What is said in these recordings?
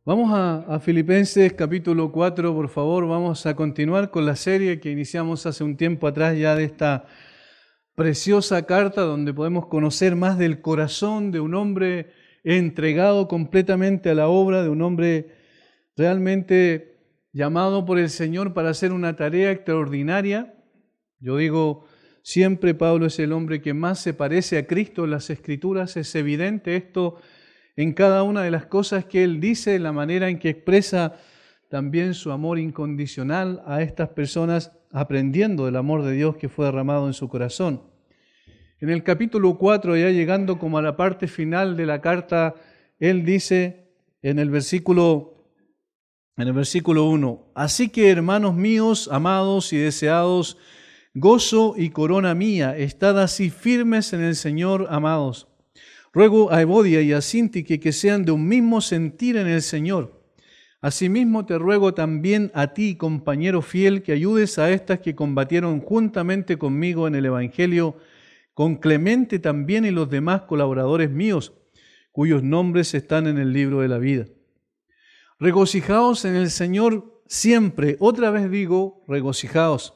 Vamos a Filipenses capítulo 4, por favor. Vamos a continuar con la serie que iniciamos hace un tiempo atrás ya de esta preciosa carta donde podemos conocer más del corazón de un hombre entregado completamente a la obra, de un hombre realmente llamado por el Señor para hacer una tarea extraordinaria. Yo digo, siempre Pablo es el hombre que más se parece a Cristo en las Escrituras. Es evidente esto en cada una de las cosas que él dice, la manera en que expresa también su amor incondicional a estas personas, aprendiendo del amor de Dios que fue derramado en su corazón. En el capítulo 4, ya llegando como a la parte final de la carta, él dice en el versículo 1, así que hermanos míos, amados y deseados, gozo y corona mía, estad así firmes en el Señor, amados. Ruego a Evodia y a Síntique que sean de un mismo sentir en el Señor. Asimismo te ruego también a ti, compañero fiel, que ayudes a estas que combatieron juntamente conmigo en el Evangelio, con Clemente también y los demás colaboradores míos, cuyos nombres están en el libro de la vida. Regocijaos en el Señor siempre. Otra vez digo, regocijaos.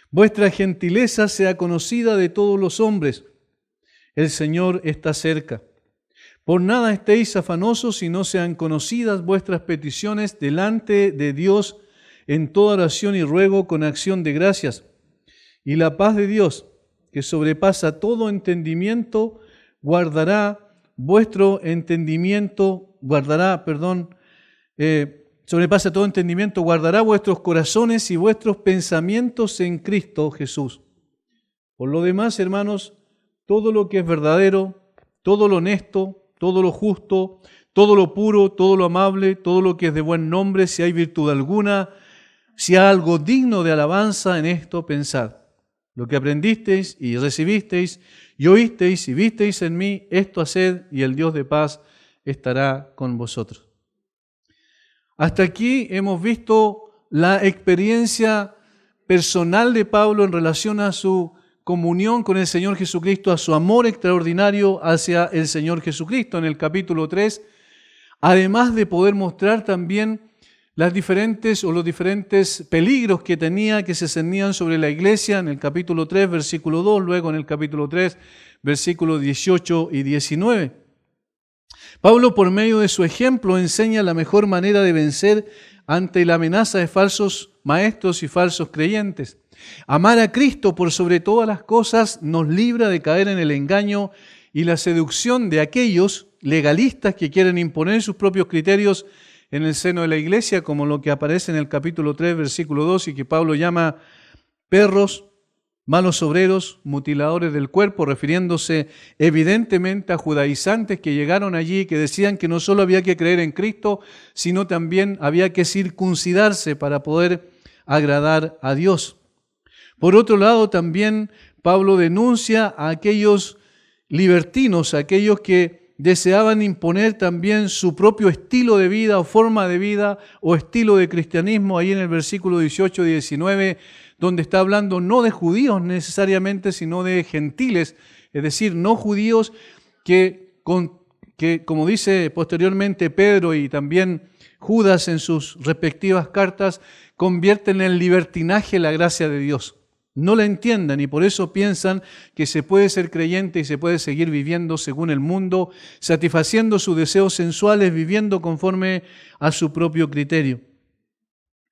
Vuestra gentileza sea conocida de todos los hombres. El Señor está cerca. Por nada estéis afanosos y no sean conocidas vuestras peticiones delante de Dios en toda oración y ruego con acción de gracias. Y la paz de Dios, que sobrepasa todo entendimiento, guardará vuestros corazones y vuestros pensamientos en Cristo Jesús. Por lo demás, hermanos, todo lo que es verdadero, todo lo honesto, todo lo justo, todo lo puro, todo lo amable, todo lo que es de buen nombre, si hay virtud alguna, si hay algo digno de alabanza, en esto pensad. Lo que aprendisteis y recibisteis y oísteis y visteis en mí, esto haced y el Dios de paz estará con vosotros. Hasta aquí hemos visto la experiencia personal de Pablo en relación a su comunión con el Señor Jesucristo, a su amor extraordinario hacia el Señor Jesucristo en el capítulo 3, además de poder mostrar también los diferentes peligros que tenía, que se cernían sobre la iglesia en el capítulo 3, versículo 2, luego en el capítulo 3, versículos 18 y 19. Pablo, por medio de su ejemplo, enseña la mejor manera de vencer ante la amenaza de falsos maestros y falsos creyentes. Amar a Cristo por sobre todas las cosas nos libra de caer en el engaño y la seducción de aquellos legalistas que quieren imponer sus propios criterios en el seno de la iglesia, como lo que aparece en el capítulo 3, versículo 2, y que Pablo llama perros, malos obreros, mutiladores del cuerpo, refiriéndose evidentemente a judaizantes que llegaron allí, que decían que no solo había que creer en Cristo, sino también había que circuncidarse para poder agradar a Dios. Por otro lado, también Pablo denuncia a aquellos libertinos, a aquellos que deseaban imponer también su propio estilo de vida o forma de vida o estilo de cristianismo, ahí en el versículo 18 y 19, donde está hablando no de judíos necesariamente, sino de gentiles, es decir, no judíos que como dice posteriormente Pedro y también Judas en sus respectivas cartas, convierten en libertinaje la gracia de Dios. No la entiendan y por eso piensan que se puede ser creyente y se puede seguir viviendo según el mundo, satisfaciendo sus deseos sensuales, viviendo conforme a su propio criterio.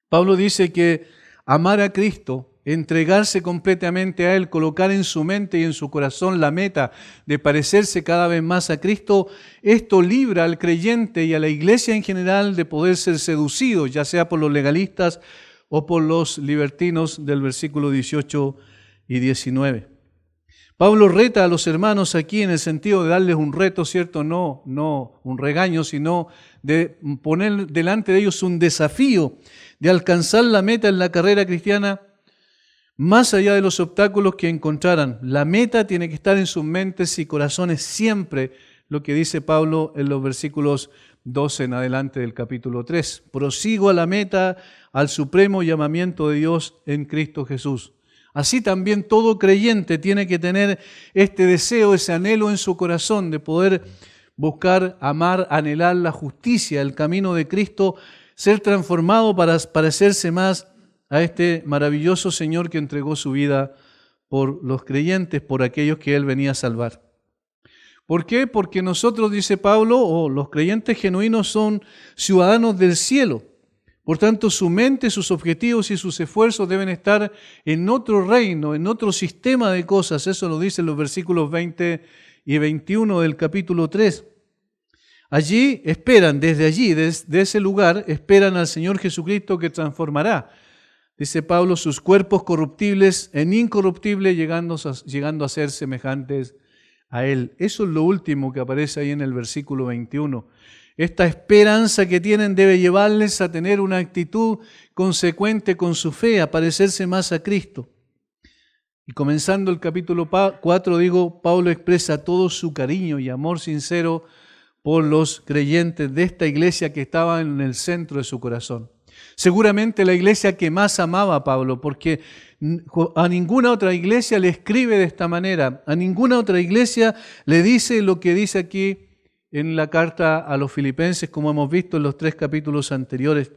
Pablo dice que amar a Cristo, entregarse completamente a Él, colocar en su mente y en su corazón la meta de parecerse cada vez más a Cristo, esto libra al creyente y a la iglesia en general de poder ser seducido, ya sea por los legalistas o por los libertinos del versículo 18 y 19. Pablo reta a los hermanos aquí en el sentido de darles un reto, ¿cierto? No un regaño, sino de poner delante de ellos un desafío de alcanzar la meta en la carrera cristiana más allá de los obstáculos que encontraran. La meta tiene que estar en sus mentes y corazones siempre, lo que dice Pablo en los versículos 12 en adelante del capítulo 3. Prosigo a la meta, al supremo llamamiento de Dios en Cristo Jesús. Así también todo creyente tiene que tener este deseo, ese anhelo en su corazón de poder buscar, amar, anhelar la justicia, el camino de Cristo, ser transformado para parecerse más a este maravilloso Señor que entregó su vida por los creyentes, por aquellos que Él venía a salvar. ¿Por qué? Porque nosotros, dice Pablo, los creyentes genuinos son ciudadanos del cielo. Por tanto, su mente, sus objetivos y sus esfuerzos deben estar en otro reino, en otro sistema de cosas. Eso lo dicen los versículos 20 y 21 del capítulo 3. Allí esperan, desde allí, desde ese lugar, esperan al Señor Jesucristo que transformará, dice Pablo, sus cuerpos corruptibles en incorruptibles, llegando a ser semejantes a Él. Eso es lo último que aparece ahí en el versículo 21. Esta esperanza que tienen debe llevarles a tener una actitud consecuente con su fe, a parecerse más a Cristo. Y comenzando el capítulo 4, Pablo expresa todo su cariño y amor sincero por los creyentes de esta iglesia que estaba en el centro de su corazón. Seguramente la iglesia que más amaba a Pablo, porque a ninguna otra iglesia le escribe de esta manera, a ninguna otra iglesia le dice lo que dice aquí en la carta a los Filipenses, como hemos visto en los 3 capítulos anteriores.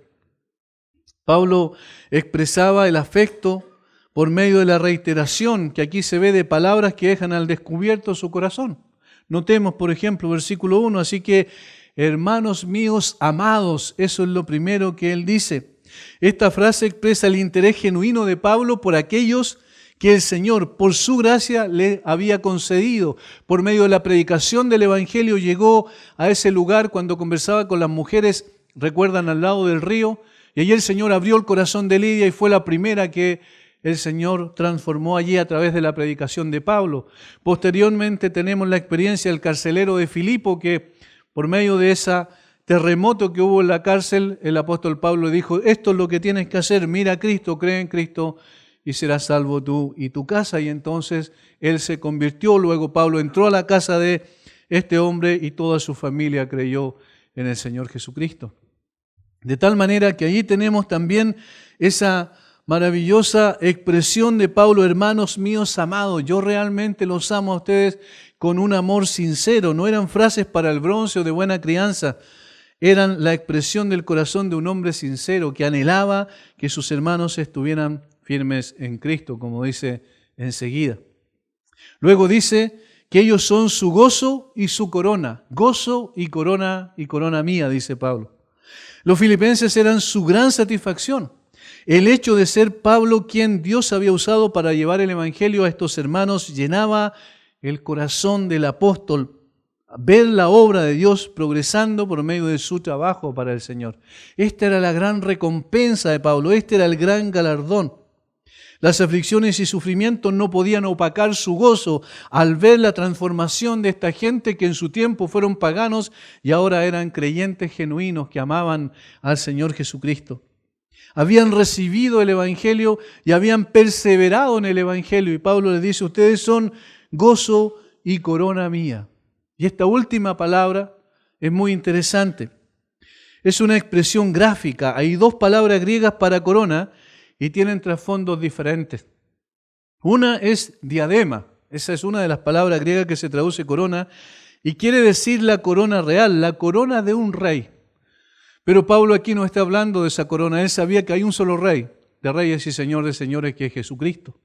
Pablo expresaba el afecto por medio de la reiteración, que aquí se ve de palabras que dejan al descubierto su corazón. Notemos, por ejemplo, versículo 1, así que, hermanos míos amados, eso es lo primero que él dice. Esta frase expresa el interés genuino de Pablo por aquellos que el Señor, por su gracia, le había concedido. Por medio de la predicación del Evangelio llegó a ese lugar cuando conversaba con las mujeres, recuerdan, al lado del río, y allí el Señor abrió el corazón de Lidia y fue la primera que el Señor transformó allí a través de la predicación de Pablo. Posteriormente tenemos la experiencia del carcelero de Filipo, que por medio de ese terremoto que hubo en la cárcel, el apóstol Pablo dijo, esto es lo que tienes que hacer, mira a Cristo, cree en Cristo y serás salvo tú y tu casa. Y entonces él se convirtió, luego Pablo entró a la casa de este hombre y toda su familia creyó en el Señor Jesucristo. De tal manera que allí tenemos también esa maravillosa expresión de Pablo, hermanos míos amados, yo realmente los amo a ustedes con un amor sincero. No eran frases para el bronce o de buena crianza, eran la expresión del corazón de un hombre sincero que anhelaba que sus hermanos estuvieran firmes en Cristo, como dice enseguida. Luego dice que ellos son su gozo y su corona, gozo y corona mía, dice Pablo. Los filipenses eran su gran satisfacción. El hecho de ser Pablo quien Dios había usado para llevar el Evangelio a estos hermanos llenaba el corazón del apóstol, ver la obra de Dios progresando por medio de su trabajo para el Señor. Esta era la gran recompensa de Pablo, este era el gran galardón. Las aflicciones y sufrimientos no podían opacar su gozo al ver la transformación de esta gente que en su tiempo fueron paganos y ahora eran creyentes genuinos que amaban al Señor Jesucristo. Habían recibido el Evangelio y habían perseverado en el Evangelio. Y Pablo les dice, ustedes son gozo y corona mía. Y esta última palabra es muy interesante. Es una expresión gráfica. Hay 2 palabras griegas para corona y tienen trasfondos diferentes. Una es diadema. Esa es una de las palabras griegas que se traduce corona y quiere decir la corona real, la corona de un rey. Pero Pablo aquí no está hablando de esa corona. Él sabía que hay un solo rey, de reyes y señor de señores, que es Jesucristo.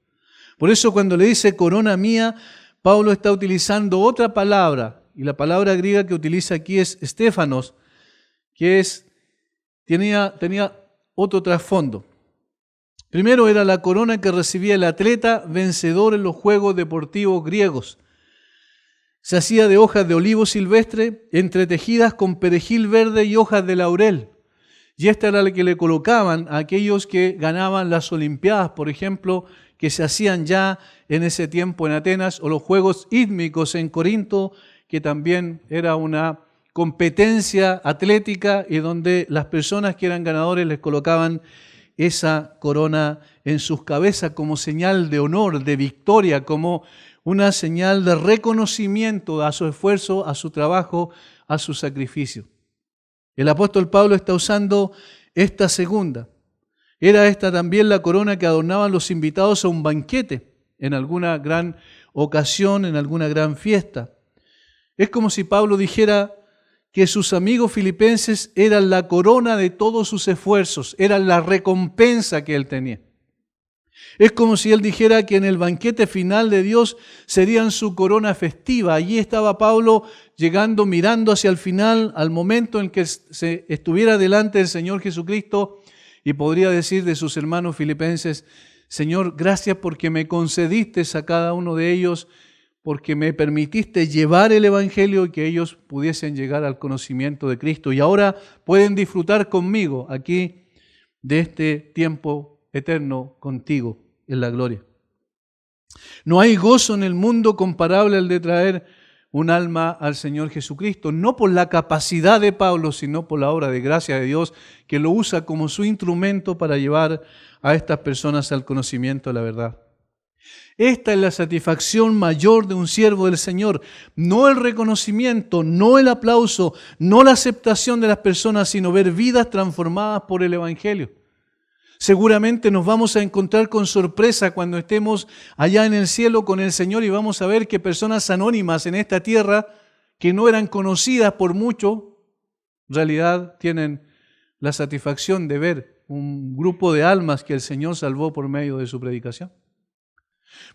Por eso cuando le dice corona mía, Pablo está utilizando otra palabra. Y la palabra griega que utiliza aquí es Stéfanos, que tenía otro trasfondo. Primero era la corona que recibía el atleta vencedor en los Juegos Deportivos griegos. Se hacía de hojas de olivo silvestre, entretejidas con perejil verde y hojas de laurel. Y esta era la que le colocaban a aquellos que ganaban las Olimpiadas, por ejemplo, que se hacían ya en ese tiempo en Atenas, o los Juegos Ídmicos en Corinto, que también era una competencia atlética y donde las personas que eran ganadores les colocaban esa corona en sus cabezas como señal de honor, de victoria, como una señal de reconocimiento a su esfuerzo, a su trabajo, a su sacrificio. El apóstol Pablo está usando esta segunda. Era esta también la corona que adornaban los invitados a un banquete, en alguna gran ocasión, en alguna gran fiesta. Es como si Pablo dijera que sus amigos filipenses eran la corona de todos sus esfuerzos, eran la recompensa que él tenía. Es como si él dijera que en el banquete final de Dios serían su corona festiva. Allí estaba Pablo llegando, mirando hacia el final, al momento en que se estuviera delante del Señor Jesucristo, y podría decir de sus hermanos filipenses: Señor, gracias porque me concediste a cada uno de ellos, porque me permitiste llevar el Evangelio y que ellos pudiesen llegar al conocimiento de Cristo. Y ahora pueden disfrutar conmigo aquí de este tiempo eterno contigo en la gloria. No hay gozo en el mundo comparable al de traer un alma al Señor Jesucristo, no por la capacidad de Pablo, sino por la obra de gracia de Dios, que lo usa como su instrumento para llevar a estas personas al conocimiento de la verdad. Esta es la satisfacción mayor de un siervo del Señor, no el reconocimiento, no el aplauso, no la aceptación de las personas, sino ver vidas transformadas por el Evangelio. Seguramente nos vamos a encontrar con sorpresa cuando estemos allá en el cielo con el Señor y vamos a ver que personas anónimas en esta tierra que no eran conocidas por mucho, en realidad tienen la satisfacción de ver un grupo de almas que el Señor salvó por medio de su predicación.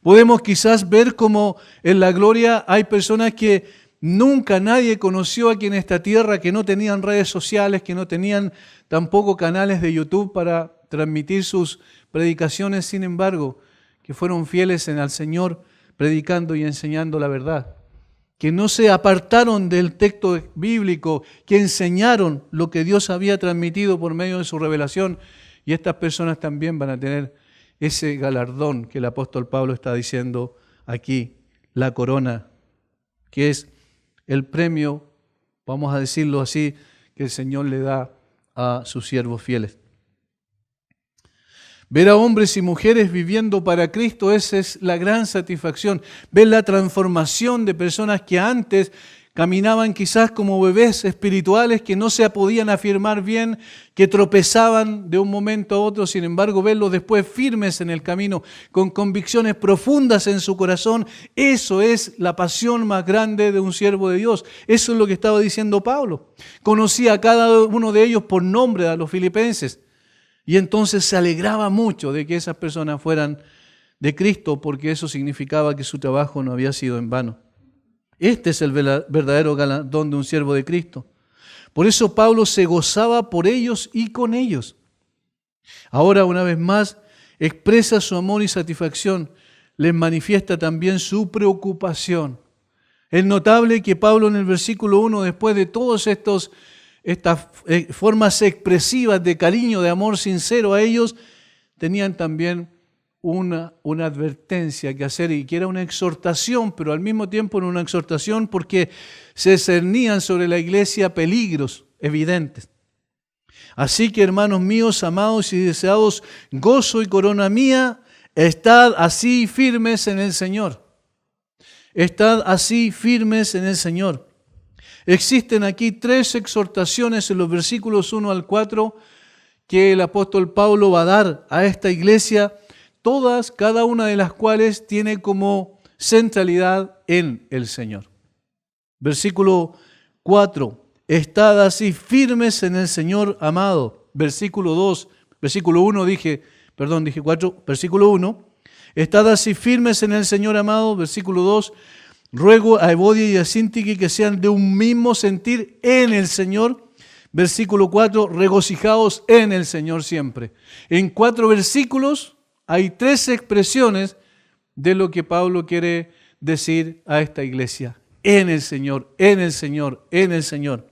Podemos quizás ver como en la gloria hay personas que nunca nadie conoció aquí en esta tierra, que no tenían redes sociales, que no tenían tampoco canales de YouTube para transmitir sus predicaciones, sin embargo, que fueron fieles al Señor predicando y enseñando la verdad, que no se apartaron del texto bíblico, que enseñaron lo que Dios había transmitido por medio de su revelación, y estas personas también van a tener ese galardón que el apóstol Pablo está diciendo aquí, la corona, que es el premio, vamos a decirlo así, que el Señor le da a sus siervos fieles. Ver a hombres y mujeres viviendo para Cristo, esa es la gran satisfacción. Ver la transformación de personas que antes caminaban quizás como bebés espirituales, que no se podían afirmar bien, que tropezaban de un momento a otro, sin embargo verlos después firmes en el camino, con convicciones profundas en su corazón. Eso es la pasión más grande de un siervo de Dios. Eso es lo que estaba diciendo Pablo. Conocía a cada uno de ellos por nombre, a los filipenses. Y entonces se alegraba mucho de que esas personas fueran de Cristo, porque eso significaba que su trabajo no había sido en vano. Este es el verdadero galardón de un siervo de Cristo. Por eso Pablo se gozaba por ellos y con ellos. Ahora, una vez más, expresa su amor y satisfacción. Les manifiesta también su preocupación. Es notable que Pablo en el versículo 1, después de todos estas formas expresivas de cariño, de amor sincero a ellos, tenían también una advertencia que hacer, y que era una exhortación, pero al mismo tiempo era una exhortación porque se cernían sobre la iglesia peligros evidentes. Así que, hermanos míos, amados y deseados, gozo y corona mía, estad así firmes en el Señor. Estad así firmes en el Señor. Existen aquí 3 exhortaciones en los versículos 1 al 4 que el apóstol Pablo va a dar a esta iglesia, cada una de las cuales tiene como centralidad en el Señor. Versículo 4, estad así firmes en el Señor amado. Versículo 1, dije 4, versículo 1, estad así firmes en el Señor amado. Versículo 2, ruego a Evodia y a Síntique que sean de un mismo sentir en el Señor. Versículo 4, regocijaos en el Señor siempre. En 4 versículos hay 3 expresiones de lo que Pablo quiere decir a esta iglesia. En el Señor, en el Señor, en el Señor.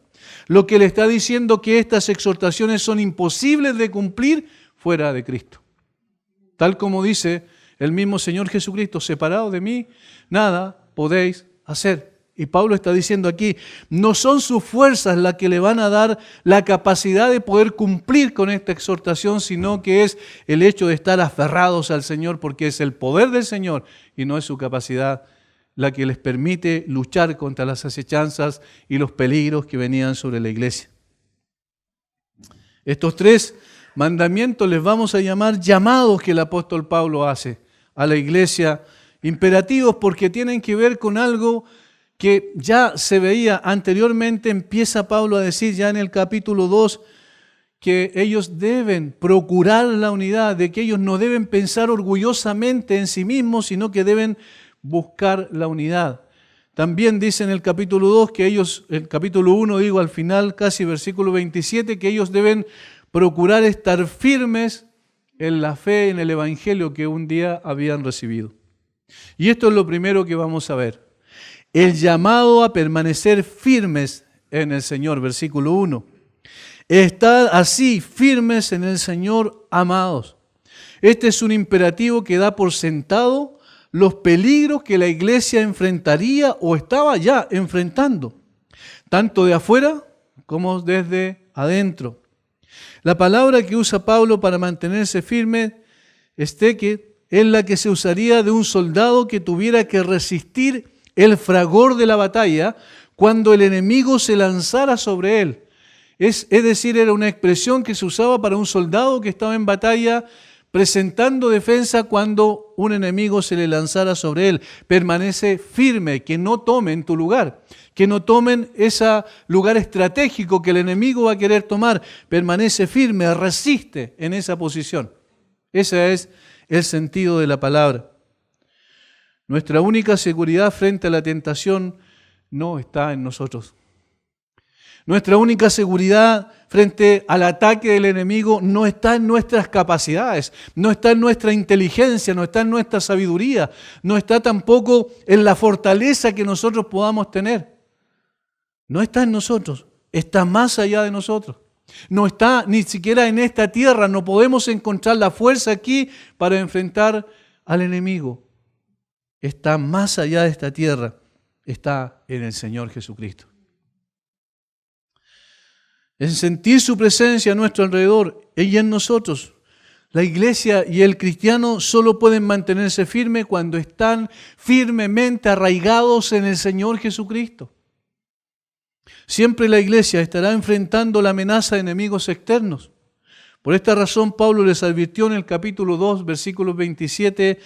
Lo que le está diciendo que estas exhortaciones son imposibles de cumplir fuera de Cristo. Tal como dice el mismo Señor Jesucristo, separado de mí, nada podéis hacer. Y Pablo está diciendo aquí, no son sus fuerzas las que le van a dar la capacidad de poder cumplir con esta exhortación, sino que es el hecho de estar aferrados al Señor, porque es el poder del Señor y no es su capacidad la que les permite luchar contra las acechanzas y los peligros que venían sobre la iglesia. Estos 3 mandamientos les vamos a llamar llamados que el apóstol Pablo hace a la iglesia, imperativos porque tienen que ver con algo que ya se veía anteriormente, empieza Pablo a decir ya en el capítulo 2 que ellos deben procurar la unidad, de que ellos no deben pensar orgullosamente en sí mismos, sino que deben buscar la unidad. También dice en el capítulo 2 que ellos, el capítulo 1 digo al final, casi versículo 27, que ellos deben procurar estar firmes en la fe, en el evangelio que un día habían recibido. Y esto es lo primero que vamos a ver. El llamado a permanecer firmes en el Señor, versículo 1. Estad así firmes en el Señor, amados. Este es un imperativo que da por sentado los peligros que la iglesia enfrentaría o estaba ya enfrentando, tanto de afuera como desde adentro. La palabra que usa Pablo para mantenerse firme es la que se usaría de un soldado que tuviera que resistir el fragor de la batalla cuando el enemigo se lanzara sobre él. Es decir, era una expresión que se usaba para un soldado que estaba en batalla presentando defensa cuando un enemigo se le lanzara sobre él. Permanece firme, que no tomen tu lugar, que no tomen ese lugar estratégico que el enemigo va a querer tomar. Permanece firme, resiste en esa posición. Ese es el sentido de la palabra. Nuestra única seguridad frente a la tentación no está en nosotros. Nuestra única seguridad frente al ataque del enemigo no está en nuestras capacidades, no está en nuestra inteligencia, no está en nuestra sabiduría, no está tampoco en la fortaleza que nosotros podamos tener. No está en nosotros, está más allá de nosotros. No está ni siquiera en esta tierra, no podemos encontrar la fuerza aquí para enfrentar al enemigo. Está más allá de esta tierra, está en el Señor Jesucristo. Es sentir su presencia a nuestro alrededor y en nosotros. La iglesia y el cristiano solo pueden mantenerse firmes cuando están firmemente arraigados en el Señor Jesucristo. Siempre la iglesia estará enfrentando la amenaza de enemigos externos. Por esta razón, Pablo les advirtió en el capítulo 2, versículos 27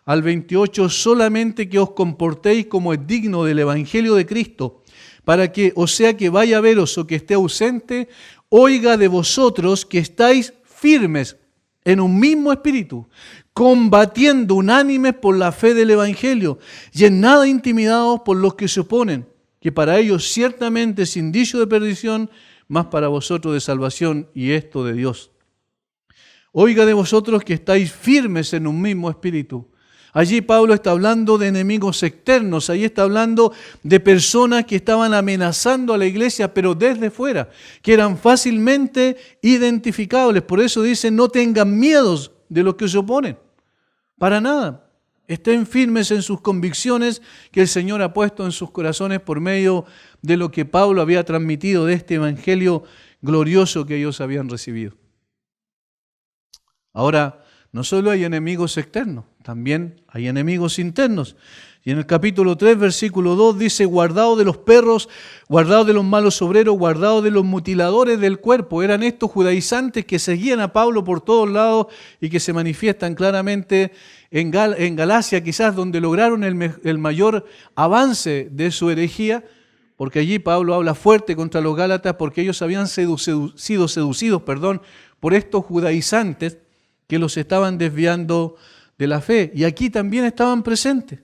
al 28, solamente que os comportéis como es digno del Evangelio de Cristo, para que, o sea que vaya a veros o que esté ausente, oiga de vosotros que estáis firmes en un mismo espíritu, combatiendo unánimes por la fe del Evangelio, y en nada intimidados por los que se oponen, que para ellos ciertamente es indicio de perdición, mas para vosotros de salvación, y esto de Dios. Oiga de vosotros que estáis firmes en un mismo espíritu. Allí Pablo está hablando de enemigos externos, ahí está hablando de personas que estaban amenazando a la iglesia, pero desde fuera, que eran fácilmente identificables. Por eso dice, no tengan miedos de los que se oponen, para nada. Estén firmes en sus convicciones que el Señor ha puesto en sus corazones por medio de lo que Pablo había transmitido de este evangelio glorioso que ellos habían recibido. Ahora, no solo hay enemigos externos, también hay enemigos internos. Y en el capítulo 3, versículo 2 dice, guardaos de los perros, guardaos de los malos obreros, guardaos de los mutiladores del cuerpo. Eran estos judaizantes que seguían a Pablo por todos lados y que se manifiestan claramente en Galacia, quizás donde lograron el mayor avance de su herejía, porque allí Pablo habla fuerte contra los gálatas porque ellos habían sido seducidos por estos judaizantes que los estaban desviando de la fe. Y aquí también estaban presentes.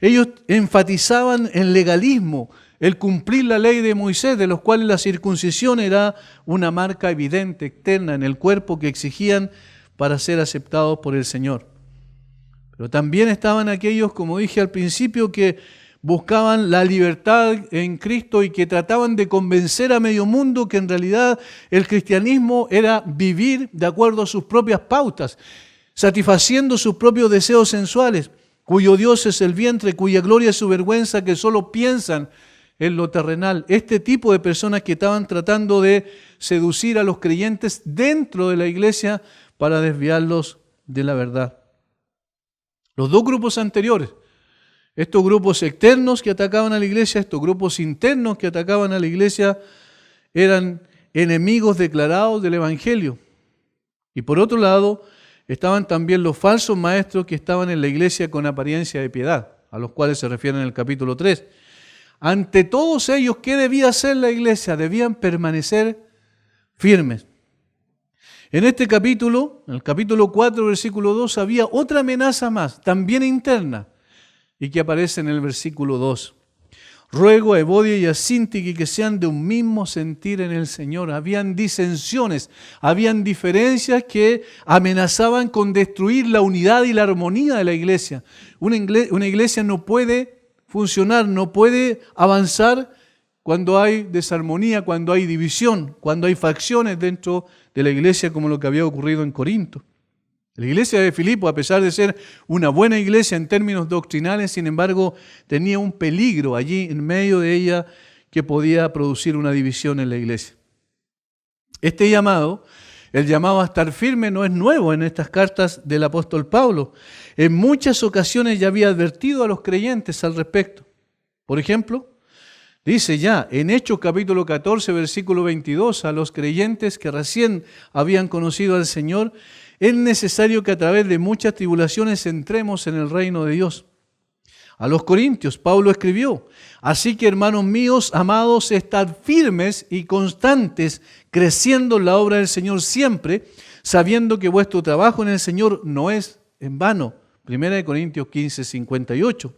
Ellos enfatizaban el legalismo, el cumplir la ley de Moisés, de los cuales la circuncisión era una marca evidente, externa en el cuerpo que exigían para ser aceptados por el Señor. Pero también estaban aquellos, como dije al principio, que buscaban la libertad en Cristo y que trataban de convencer a medio mundo que en realidad el cristianismo era vivir de acuerdo a sus propias pautas, satisfaciendo sus propios deseos sensuales, cuyo Dios es el vientre, cuya gloria es su vergüenza, que solo piensan en lo terrenal. Este tipo de personas que estaban tratando de seducir a los creyentes dentro de la iglesia para desviarlos de la verdad. Los dos grupos anteriores, estos grupos externos que atacaban a la iglesia, estos grupos internos que atacaban a la iglesia, eran enemigos declarados del Evangelio. Y por otro lado, estaban también los falsos maestros que estaban en la iglesia con apariencia de piedad, a los cuales se refiere en el capítulo 3. ante todos ellos, ¿qué debía hacer la iglesia? Debían permanecer firmes. En este capítulo, en el capítulo 4, versículo 2, había otra amenaza más, también interna, y que aparece en el versículo 2. Ruego a Evodia y a Síntique que sean de un mismo sentir en el Señor. Habían disensiones, habían diferencias que amenazaban con destruir la unidad y la armonía de la iglesia. Una iglesia no puede funcionar, no puede avanzar cuando hay desarmonía, cuando hay división, cuando hay facciones dentro de la iglesia, como lo que había ocurrido en Corinto. La iglesia de Filipo, a pesar de ser una buena iglesia en términos doctrinales, sin embargo, tenía un peligro allí en medio de ella que podía producir una división en la iglesia. Este llamado, el llamado a estar firme, no es nuevo en estas cartas del apóstol Pablo. En muchas ocasiones ya había advertido a los creyentes al respecto. Por ejemplo, dice ya en Hechos capítulo 14, versículo 22, a los creyentes que recién habían conocido al Señor, es necesario que a través de muchas tribulaciones entremos en el reino de Dios. A los Corintios, Pablo escribió: así que, hermanos míos, amados, estad firmes y constantes, creciendo en la obra del Señor siempre, sabiendo que vuestro trabajo en el Señor no es en vano. 1 Corintios 15, 58.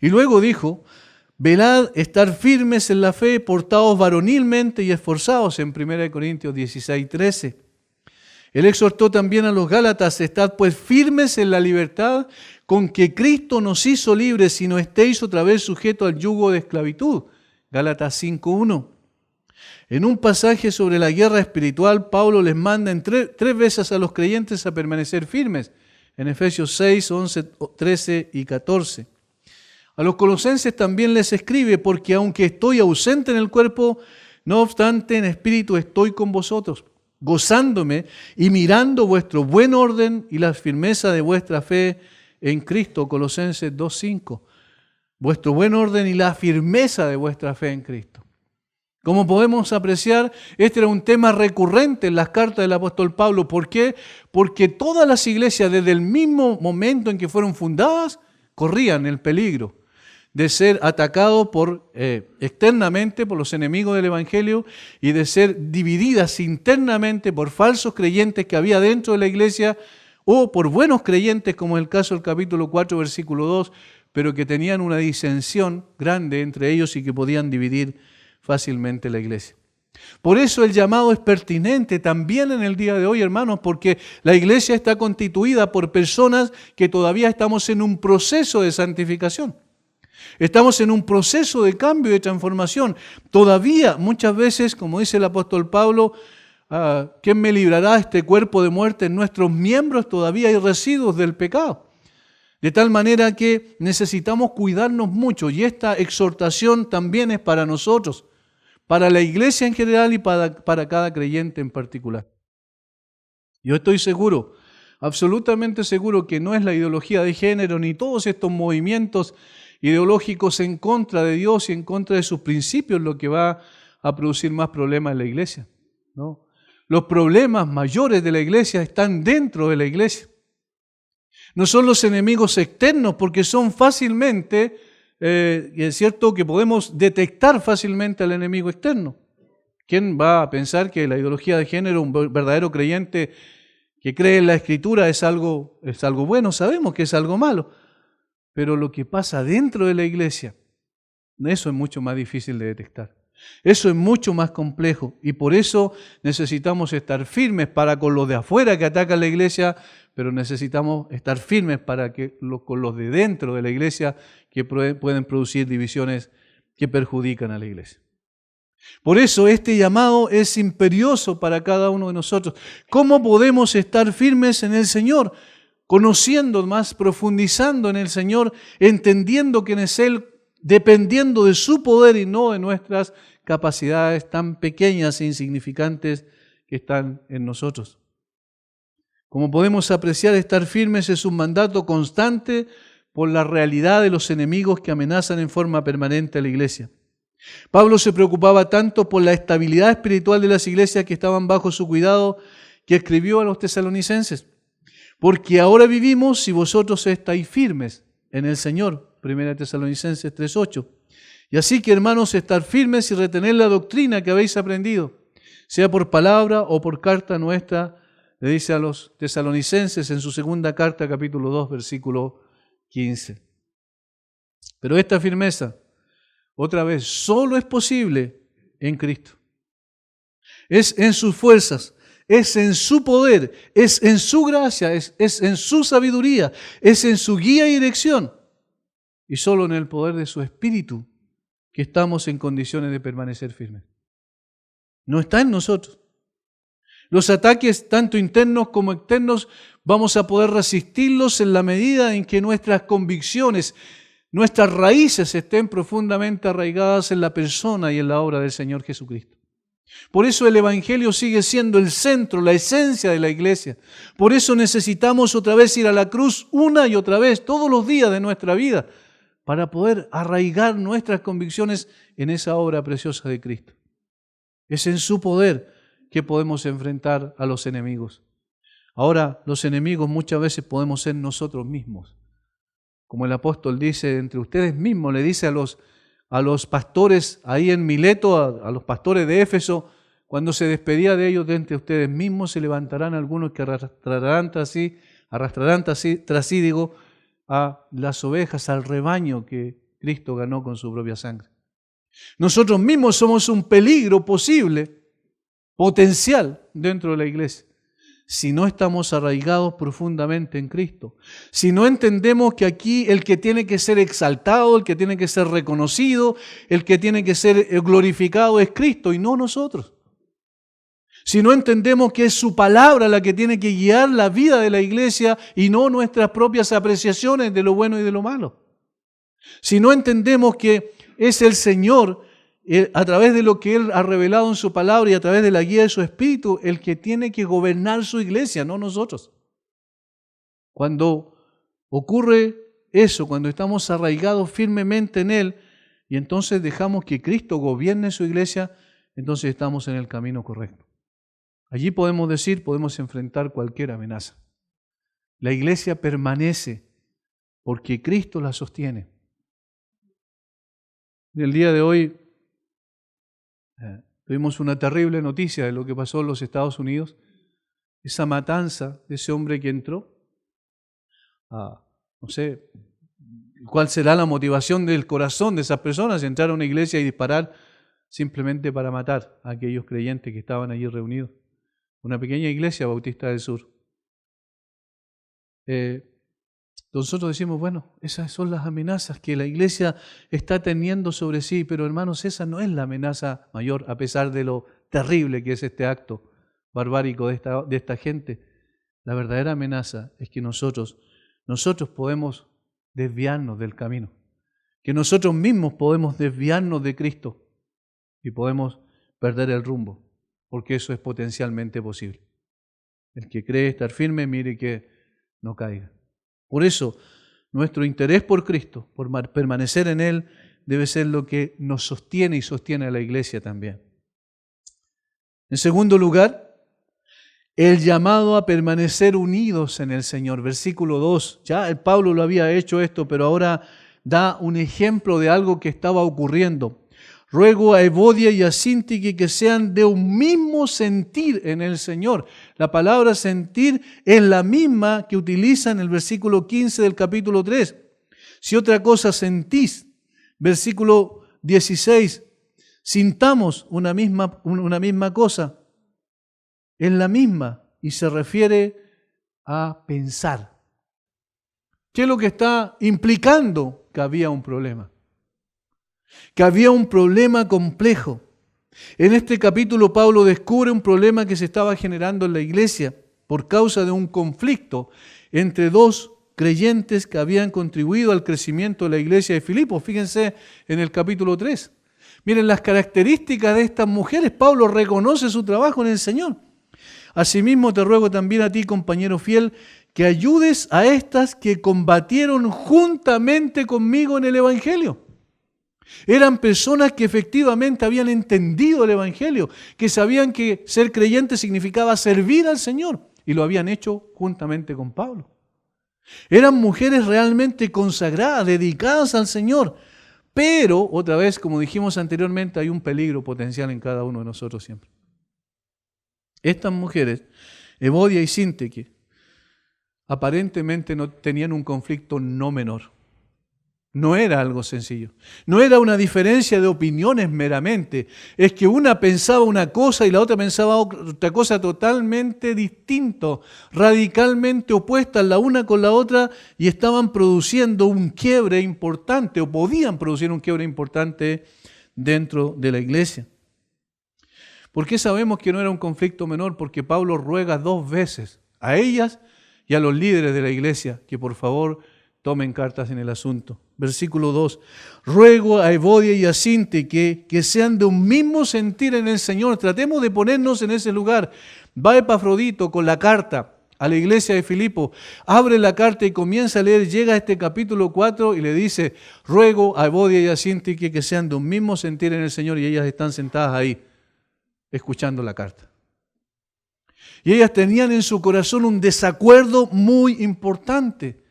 Y luego dijo: velad, estar firmes en la fe, portaos varonilmente y esforzados, en 1 Corintios 16, 13. Él exhortó también a los Gálatas: estad pues firmes en la libertad con que Cristo nos hizo libres, y no estéis otra vez sujetos al yugo de esclavitud. Gálatas 5:1. En un pasaje sobre la guerra espiritual, Pablo les manda tres veces a los creyentes a permanecer firmes, en Efesios 6, 11, 13 y 14. A los colosenses también les escribe: porque aunque estoy ausente en el cuerpo, no obstante en espíritu estoy con vosotros, gozándome y mirando vuestro buen orden y la firmeza de vuestra fe en Cristo. Colosenses 2:5. Vuestro buen orden y la firmeza de vuestra fe en Cristo. Como podemos apreciar, este era un tema recurrente en las cartas del apóstol Pablo. ¿Por qué? Porque todas las iglesias, desde el mismo momento en que fueron fundadas, corrían el peligro de ser atacados externamente por los enemigos del Evangelio y de ser divididas internamente por falsos creyentes que había dentro de la iglesia, o por buenos creyentes, como es el caso del capítulo 4, versículo 2, pero que tenían una disensión grande entre ellos y que podían dividir fácilmente la iglesia. Por eso el llamado es pertinente también en el día de hoy, hermanos, porque la iglesia está constituida por personas que todavía estamos en un proceso de santificación. Estamos en un proceso de cambio y de transformación. Todavía, muchas veces, como dice el apóstol Pablo, ¿quién me librará de este cuerpo de muerte? En nuestros miembros todavía hay residuos del pecado. De tal manera que necesitamos cuidarnos mucho, y esta exhortación también es para nosotros, para la iglesia en general y para cada creyente en particular. Yo estoy seguro, absolutamente seguro, que no es la ideología de género ni todos estos movimientos ideológicos en contra de Dios y en contra de sus principios lo que va a producir más problemas en la iglesia, ¿no? Los problemas mayores de la iglesia están dentro de la iglesia. No son los enemigos externos, porque son fácilmente, es cierto que podemos detectar fácilmente al enemigo externo. ¿Quién va a pensar que la ideología de género, un verdadero creyente que cree en la Escritura, es algo bueno? Sabemos que es algo malo. Pero lo que pasa dentro de la iglesia, eso es mucho más difícil de detectar. Eso es mucho más complejo, y por eso necesitamos estar firmes para con los de afuera que atacan la iglesia, pero necesitamos estar firmes con los de dentro de la iglesia que pueden producir divisiones que perjudican a la iglesia. Por eso este llamado es imperioso para cada uno de nosotros. ¿Cómo podemos estar firmes en el Señor? Conociendo más, profundizando en el Señor, entendiendo quién es Él, dependiendo de su poder y no de nuestras capacidades tan pequeñas e insignificantes que están en nosotros. Como podemos apreciar, estar firmes es un mandato constante por la realidad de los enemigos que amenazan en forma permanente a la iglesia. Pablo se preocupaba tanto por la estabilidad espiritual de las iglesias que estaban bajo su cuidado, que escribió a los tesalonicenses: porque ahora vivimos si vosotros estáis firmes en el Señor. 1 Tesalonicenses 3:8. Y así que, hermanos, estar firmes y retener la doctrina que habéis aprendido, sea por palabra o por carta nuestra, le dice a los tesalonicenses en su segunda carta, capítulo 2, versículo 15. Pero esta firmeza, otra vez, solo es posible en Cristo. Es en sus fuerzas, es en su poder, es en su gracia, es en su sabiduría, es en su guía y dirección. Y solo en el poder de su Espíritu que estamos en condiciones de permanecer firmes. No está en nosotros. Los ataques, tanto internos como externos, vamos a poder resistirlos en la medida en que nuestras convicciones, nuestras raíces estén profundamente arraigadas en la persona y en la obra del Señor Jesucristo. Por eso el Evangelio sigue siendo el centro, la esencia de la iglesia. Por eso necesitamos otra vez ir a la cruz una y otra vez, todos los días de nuestra vida, para poder arraigar nuestras convicciones en esa obra preciosa de Cristo. Es en su poder que podemos enfrentar a los enemigos. Ahora, los enemigos muchas veces podemos ser nosotros mismos. Como el apóstol dice, entre ustedes mismos, le dice a los pastores ahí en Mileto, a los pastores de Éfeso, cuando se despedía de ellos, de entre ustedes mismos se levantarán algunos que arrastrarán tras sí, a las ovejas, al rebaño que Cristo ganó con su propia sangre. Nosotros mismos somos un peligro posible, potencial dentro de la iglesia, si no estamos arraigados profundamente en Cristo. Si no entendemos que aquí el que tiene que ser exaltado, el que tiene que ser reconocido, el que tiene que ser glorificado es Cristo y no nosotros. Si no entendemos que es su palabra la que tiene que guiar la vida de la iglesia y no nuestras propias apreciaciones de lo bueno y de lo malo. Si no entendemos que es el Señor, a través de lo que Él ha revelado en su palabra y a través de la guía de su Espíritu, el que tiene que gobernar su iglesia, no nosotros. Cuando ocurre eso, cuando estamos arraigados firmemente en Él y entonces dejamos que Cristo gobierne su iglesia, entonces estamos en el camino correcto. Allí podemos decir, podemos enfrentar cualquier amenaza. La iglesia permanece porque Cristo la sostiene. En el día de hoy tuvimos una terrible noticia de lo que pasó en los Estados Unidos, esa matanza de ese hombre que entró. No sé cuál será la motivación del corazón de esas personas, entrar a una iglesia y disparar simplemente para matar a aquellos creyentes que estaban allí reunidos. Una pequeña iglesia bautista del sur. Nosotros decimos, bueno, esas son las amenazas que la iglesia está teniendo sobre sí, pero hermanos, esa no es la amenaza mayor, a pesar de lo terrible que es este acto barbárico de esta gente. La verdadera amenaza es que nosotros podemos desviarnos del camino, que nosotros mismos podemos desviarnos de Cristo y podemos perder el rumbo, porque eso es potencialmente posible. El que cree estar firme, mire que no caiga. Por eso, nuestro interés por Cristo, por permanecer en Él, debe ser lo que nos sostiene y sostiene a la iglesia también. En segundo lugar, el llamado a permanecer unidos en el Señor. Versículo 2. Ya el Pablo lo había hecho esto, pero ahora da un ejemplo de algo que estaba ocurriendo. Ruego a Evodia y a Síntique que sean de un mismo sentir en el Señor. La palabra sentir es la misma que utiliza en el versículo 15 del capítulo 3. Si otra cosa sentís, versículo 16, sintamos una misma cosa. Es la misma y se refiere a pensar. ¿Qué es lo que está implicando? Que había un problema. Que había un problema complejo. En este capítulo Pablo descubre un problema que se estaba generando en la iglesia por causa de un conflicto entre dos creyentes que habían contribuido al crecimiento de la iglesia de Filipos. Fíjense en el capítulo 3. Miren las características de estas mujeres. Pablo reconoce su trabajo en el Señor. Asimismo te ruego también a ti, compañero fiel, que ayudes a estas que combatieron juntamente conmigo en el Evangelio. Eran personas que efectivamente habían entendido el Evangelio, que sabían que ser creyente significaba servir al Señor, y lo habían hecho juntamente con Pablo. Eran mujeres realmente consagradas, dedicadas al Señor, Pero, otra vez, como dijimos anteriormente, hay un peligro potencial en cada uno de nosotros siempre. Estas mujeres, Evodia y Síntique, aparentemente no tenían un conflicto no menor. No era algo sencillo. No era una diferencia de opiniones meramente. Es que una pensaba una cosa y la otra pensaba otra cosa totalmente distinta, radicalmente opuestas la una con la otra, y estaban produciendo un quiebre importante, o podían producir un quiebre importante dentro de la iglesia. ¿Por qué sabemos que no era un conflicto menor? Porque Pablo ruega 2 veces a ellas y a los líderes de la iglesia que por favor tomen cartas en el asunto. Versículo 2. Ruego a Evodia y a Síntique que sean de un mismo sentir en el Señor. Tratemos de ponernos en ese lugar. Va Epafrodito con la carta a la iglesia de Filipo, abre la carta y comienza a leer, llega a este capítulo 4 y le dice, ruego a Evodia y a Síntique que sean de un mismo sentir en el Señor, y ellas están sentadas ahí, escuchando la carta. Y ellas tenían en su corazón un desacuerdo muy importante.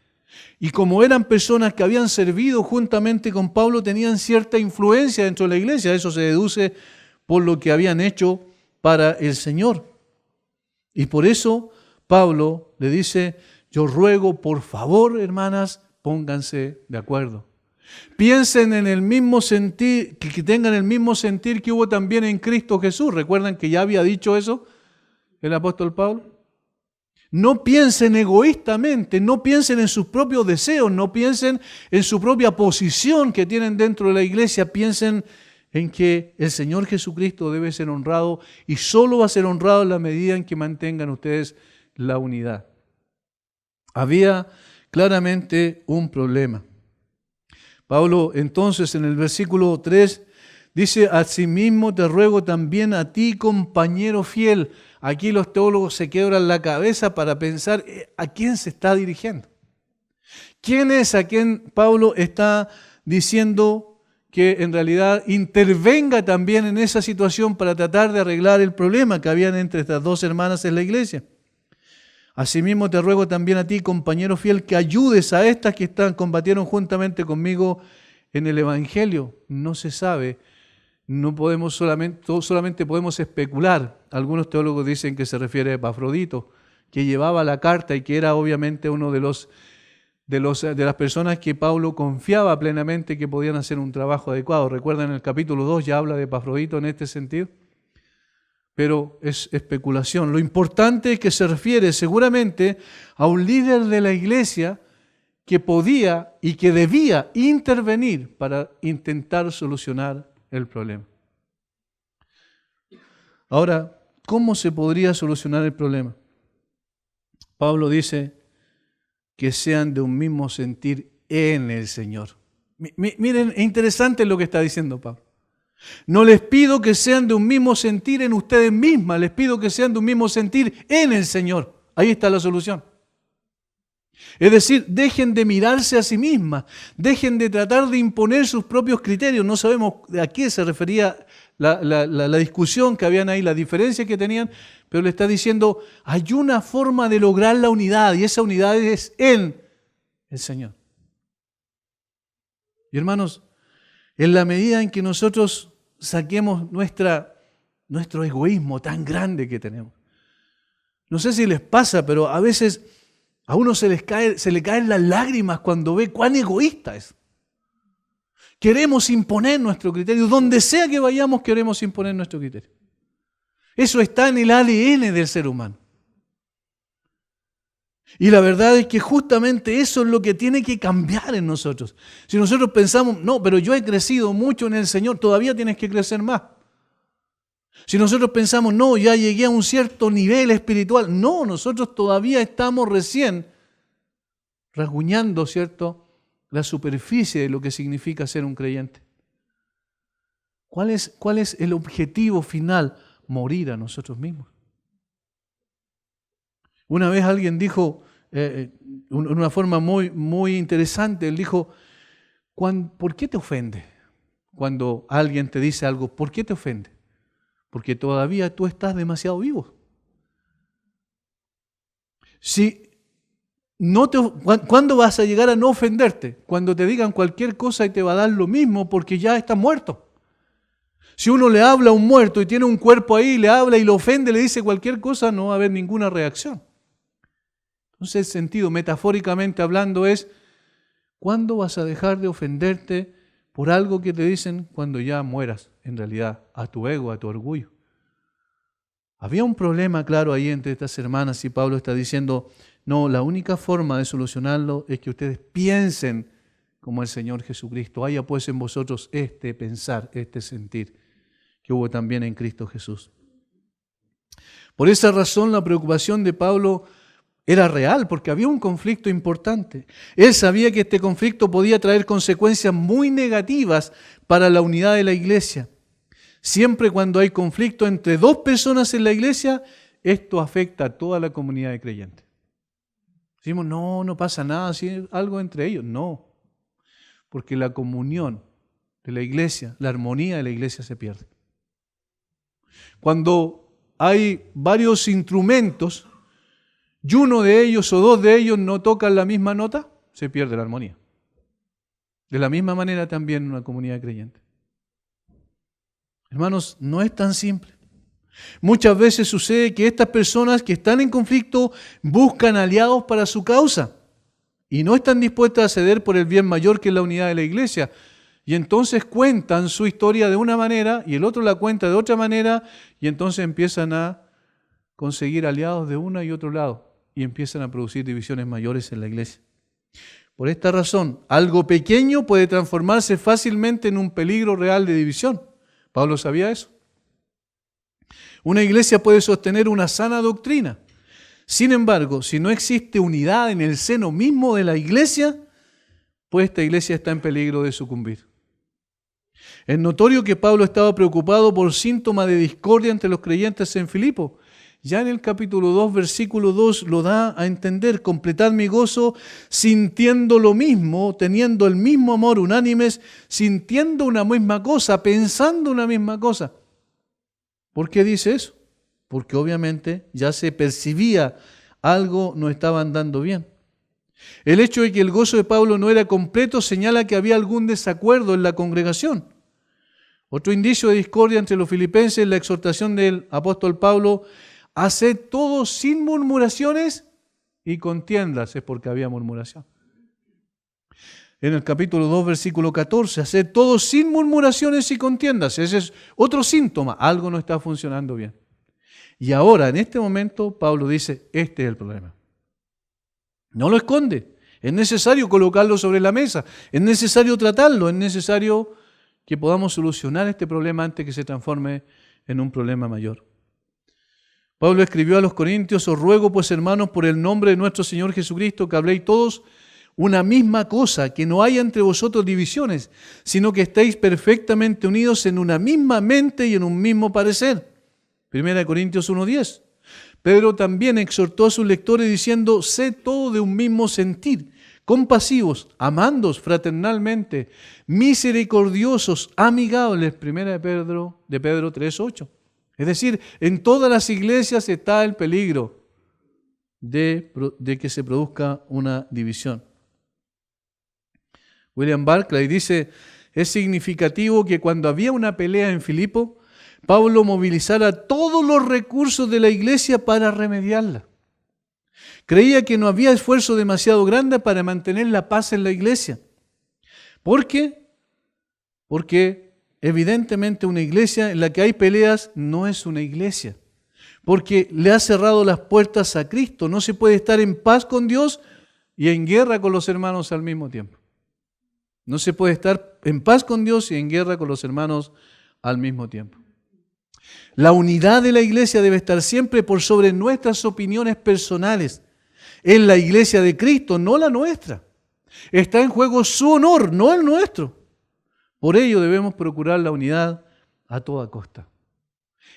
Y como eran personas que habían servido juntamente con Pablo, tenían cierta influencia dentro de la iglesia. Eso se deduce por lo que habían hecho para el Señor. Y por eso Pablo le dice, yo ruego, por favor, hermanas, pónganse de acuerdo. Piensen en el mismo sentir, que tengan el mismo sentir que hubo también en Cristo Jesús. ¿Recuerdan que ya había dicho eso el apóstol Pablo? No piensen egoístamente, no piensen en sus propios deseos, no piensen en su propia posición que tienen dentro de la iglesia, piensen en que el Señor Jesucristo debe ser honrado y solo va a ser honrado en la medida en que mantengan ustedes la unidad. Había claramente un problema. Pablo entonces en el versículo 3 dice, asimismo te ruego también a ti, compañero fiel. Aquí los teólogos se quiebran la cabeza para pensar a quién se está dirigiendo. ¿Quién es a quien Pablo está diciendo que en realidad intervenga también en esa situación para tratar de arreglar el problema que habían entre estas 2 hermanas en la iglesia? Asimismo te ruego también a ti, compañero fiel, que ayudes a estas que combatieron juntamente conmigo en el Evangelio. No se sabe. No podemos solamente podemos especular. Algunos teólogos dicen que se refiere a Epafrodito, que llevaba la carta y que era obviamente uno de las personas que Pablo confiaba plenamente que podían hacer un trabajo adecuado. Recuerdan en el capítulo 2 ya habla de Epafrodito en este sentido. Pero es especulación. Lo importante es que se refiere seguramente a un líder de la iglesia que podía y que debía intervenir para intentar solucionar el problema. Ahora, ¿cómo se podría solucionar el problema? Pablo dice que sean de un mismo sentir en el Señor. Miren, es interesante lo que está diciendo Pablo. No les pido que sean de un mismo sentir en ustedes mismas, les pido que sean de un mismo sentir en el Señor. Ahí está la solución. Es decir, dejen de mirarse a sí mismas, dejen de tratar de imponer sus propios criterios. No sabemos a qué se refería la discusión que habían ahí, la diferencia que tenían, pero le está diciendo, hay una forma de lograr la unidad y esa unidad es en el Señor. Y hermanos, en la medida en que nosotros saquemos nuestro egoísmo tan grande que tenemos, no sé si les pasa, pero a veces a uno se le caen las lágrimas cuando ve cuán egoísta es. Queremos imponer nuestro criterio. Donde sea que vayamos, queremos imponer nuestro criterio. Eso está en el ADN del ser humano. Y la verdad es que justamente eso es lo que tiene que cambiar en nosotros. Si nosotros pensamos, no, pero yo he crecido mucho en el Señor, todavía tienes que crecer más. Si nosotros pensamos, no, ya llegué a un cierto nivel espiritual, no, nosotros todavía estamos recién rasguñando, ¿cierto?, la superficie de lo que significa ser un creyente. ¿Cuál es el objetivo final? Morir a nosotros mismos. Una vez alguien dijo, de una forma muy, muy interesante, él dijo, ¿por qué te ofende? Cuando alguien te dice algo, ¿por qué te ofende? Porque todavía tú estás demasiado vivo. Si ¿Cuándo vas a llegar a no ofenderte? Cuando te digan cualquier cosa y te va a dar lo mismo porque ya está muerto. Si uno le habla a un muerto y tiene un cuerpo ahí, le habla y lo ofende, le dice cualquier cosa, no va a haber ninguna reacción. Entonces el sentido, metafóricamente hablando, es ¿cuándo vas a dejar de ofenderte por algo que te dicen cuando ya mueras, en realidad, a tu ego, a tu orgullo? Había un problema claro ahí entre estas hermanas y Pablo está diciendo, no, la única forma de solucionarlo es que ustedes piensen como el Señor Jesucristo. Haya pues en vosotros este pensar, este sentir que hubo también en Cristo Jesús. Por esa razón la preocupación de Pablo era real, porque había un conflicto importante. Él sabía que este conflicto podía traer consecuencias muy negativas para la unidad de la iglesia. Siempre cuando hay conflicto entre dos personas en la iglesia, esto afecta a toda la comunidad de creyentes. Decimos, no pasa nada, si hay algo entre ellos. No, porque la comunión de la iglesia, la armonía de la iglesia se pierde. Cuando hay varios instrumentos y uno de ellos o dos de ellos no tocan la misma nota, se pierde la armonía. De la misma manera también en una comunidad creyente. Hermanos, no es tan simple. Muchas veces sucede que estas personas que están en conflicto buscan aliados para su causa y no están dispuestas a ceder por el bien mayor que es la unidad de la iglesia. Y entonces cuentan su historia de una manera y el otro la cuenta de otra manera y entonces empiezan a conseguir aliados de uno y otro lado y empiezan a producir divisiones mayores en la iglesia. Por esta razón, algo pequeño puede transformarse fácilmente en un peligro real de división. Pablo sabía eso. Una iglesia puede sostener una sana doctrina. Sin embargo, si no existe unidad en el seno mismo de la iglesia, pues esta iglesia está en peligro de sucumbir. Es notorio que Pablo estaba preocupado por síntomas de discordia entre los creyentes en Filipo. Ya en el capítulo 2, versículo 2 lo da a entender, completad mi gozo sintiendo lo mismo, teniendo el mismo amor, unánimes, sintiendo una misma cosa, pensando una misma cosa. ¿Por qué dice eso? Porque obviamente ya se percibía algo no estaba andando bien. El hecho de que el gozo de Pablo no era completo señala que había algún desacuerdo en la congregación. Otro indicio de discordia entre los filipenses es la exhortación del apóstol Pablo: haced todo sin murmuraciones y contiendas, es porque había murmuración. En el capítulo 2, versículo 14, haced todo sin murmuraciones y contiendas. Ese es otro síntoma, algo no está funcionando bien. Y ahora, en este momento, Pablo dice, este es el problema. No lo esconde, es necesario colocarlo sobre la mesa, es necesario tratarlo, es necesario que podamos solucionar este problema antes que se transforme en un problema mayor. Pablo escribió a los Corintios: os ruego pues, hermanos, por el nombre de nuestro Señor Jesucristo, que habléis todos una misma cosa, que no haya entre vosotros divisiones, sino que estéis perfectamente unidos en una misma mente y en un mismo parecer. 1 Corintios 1:10. Pedro también exhortó a sus lectores diciendo: sed todo de un mismo sentir, compasivos, amándoos fraternalmente, misericordiosos, amigables. 1 de Pedro 3:8. Es decir, en todas las iglesias está el peligro de que se produzca una división. William Barclay dice: es significativo que cuando había una pelea en Filipo, Pablo movilizara todos los recursos de la iglesia para remediarla. Creía que no había esfuerzo demasiado grande para mantener la paz en la iglesia. ¿Por qué? Porque evidentemente una iglesia en la que hay peleas no es una iglesia. Porque le ha cerrado las puertas a Cristo. No se puede estar en paz con Dios y en guerra con los hermanos al mismo tiempo. No se puede estar en paz con Dios y en guerra con los hermanos al mismo tiempo. La unidad de la iglesia debe estar siempre por sobre nuestras opiniones personales. Es la iglesia de Cristo, no la nuestra. Está en juego su honor, no el nuestro. Por ello debemos procurar la unidad a toda costa.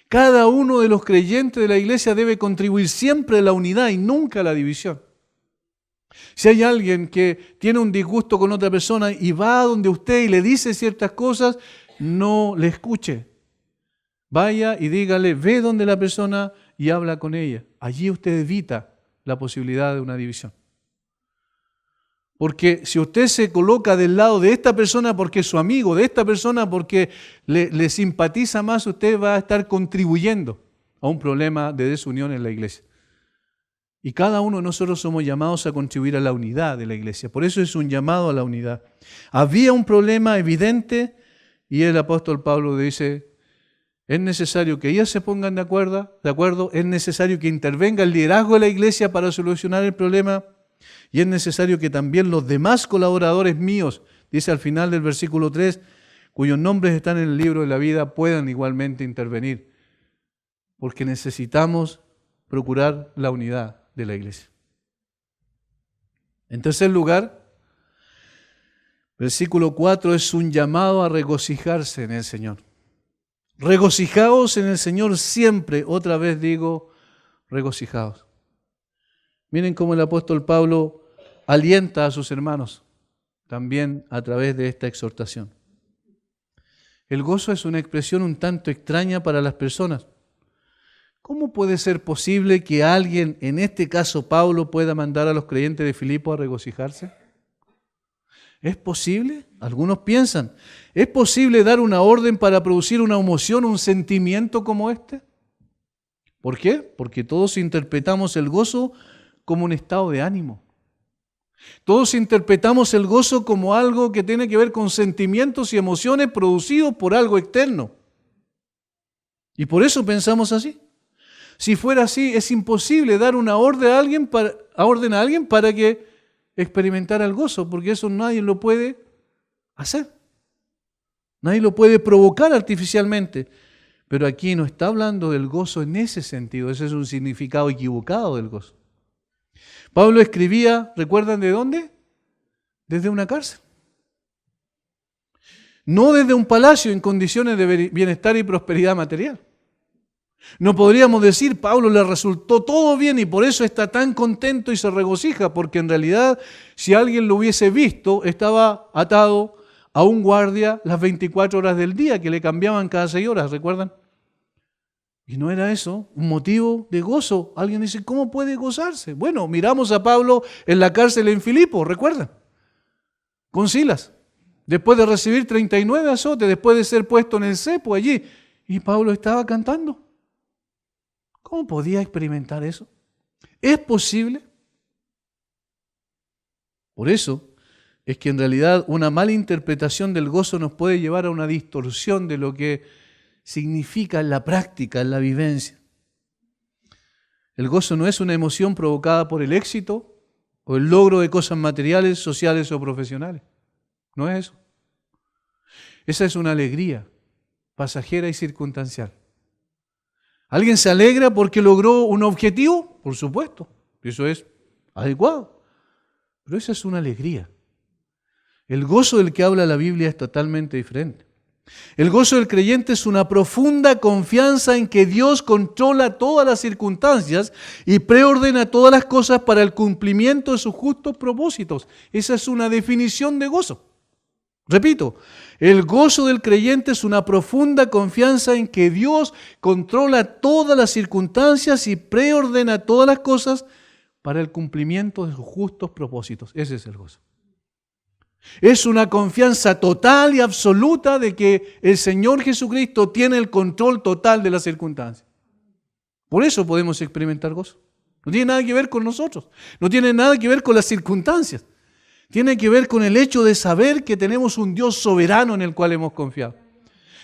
Cada uno de los creyentes de la iglesia debe contribuir siempre a la unidad y nunca a la división. Si hay alguien que tiene un disgusto con otra persona y va donde usted y le dice ciertas cosas, no le escuche. Vaya y dígale, ve donde la persona y habla con ella. Allí usted evita la posibilidad de una división. Porque si usted se coloca del lado de esta persona porque es su amigo, de esta persona porque le simpatiza más, usted va a estar contribuyendo a un problema de desunión en la iglesia. Y cada uno de nosotros somos llamados a contribuir a la unidad de la iglesia. Por eso es un llamado a la unidad. Había un problema evidente y el apóstol Pablo dice, es necesario que ellas se pongan de acuerdo, es necesario que intervenga el liderazgo de la iglesia para solucionar el problema y es necesario que también los demás colaboradores míos, dice al final del versículo 3, cuyos nombres están en el libro de la vida, puedan igualmente intervenir, porque necesitamos procurar la unidad de la iglesia. En tercer lugar, versículo 4 es un llamado a regocijarse en el Señor. Regocijaos en el Señor siempre, otra vez digo, regocijaos. Miren cómo el apóstol Pablo alienta a sus hermanos también a través de esta exhortación. El gozo es una expresión un tanto extraña para las personas. ¿Cómo puede ser posible que alguien, en este caso Pablo, pueda mandar a los creyentes de Filipo a regocijarse? ¿Es posible? Algunos piensan, ¿es posible dar una orden para producir una emoción, un sentimiento como este? ¿Por qué? Porque todos interpretamos el gozo como un estado de ánimo. Todos interpretamos el gozo como algo que tiene que ver con sentimientos y emociones producidos por algo externo. Y por eso pensamos así. Si fuera así, es imposible dar una orden a alguien para que experimentara el gozo, porque eso nadie lo puede hacer. Nadie lo puede provocar artificialmente. Pero aquí no está hablando del gozo en ese sentido. Ese es un significado equivocado del gozo. Pablo escribía, ¿recuerdan de dónde? Desde una cárcel. No desde un palacio en condiciones de bienestar y prosperidad material. No podríamos decir, Pablo le resultó todo bien y por eso está tan contento y se regocija, porque en realidad, si alguien lo hubiese visto, estaba atado a un guardia las 24 horas del día, que le cambiaban cada 6 horas, ¿recuerdan? Y no era eso un motivo de gozo. Alguien dice, ¿cómo puede gozarse? Bueno, miramos a Pablo en la cárcel en Filipo, ¿recuerdan? Con Silas, después de recibir 39 azotes, después de ser puesto en el cepo allí, y Pablo estaba cantando. ¿Cómo podía experimentar eso? ¿Es posible? Por eso es que en realidad una mala interpretación del gozo nos puede llevar a una distorsión de lo que significa en la práctica, en la vivencia. El gozo no es una emoción provocada por el éxito o el logro de cosas materiales, sociales o profesionales. No es eso. Esa es una alegría pasajera y circunstancial. ¿Alguien se alegra porque logró un objetivo? Por supuesto, eso es adecuado. Pero esa es una alegría. El gozo del que habla la Biblia es totalmente diferente. El gozo del creyente es una profunda confianza en que Dios controla todas las circunstancias y preordena todas las cosas para el cumplimiento de sus justos propósitos. Esa es una definición de gozo. Repito, el gozo del creyente es una profunda confianza en que Dios controla todas las circunstancias y preordena todas las cosas para el cumplimiento de sus justos propósitos. Ese es el gozo. Es una confianza total y absoluta de que el Señor Jesucristo tiene el control total de las circunstancias. Por eso podemos experimentar gozo. No tiene nada que ver con nosotros, no tiene nada que ver con las circunstancias. Tiene que ver con el hecho de saber que tenemos un Dios soberano en el cual hemos confiado.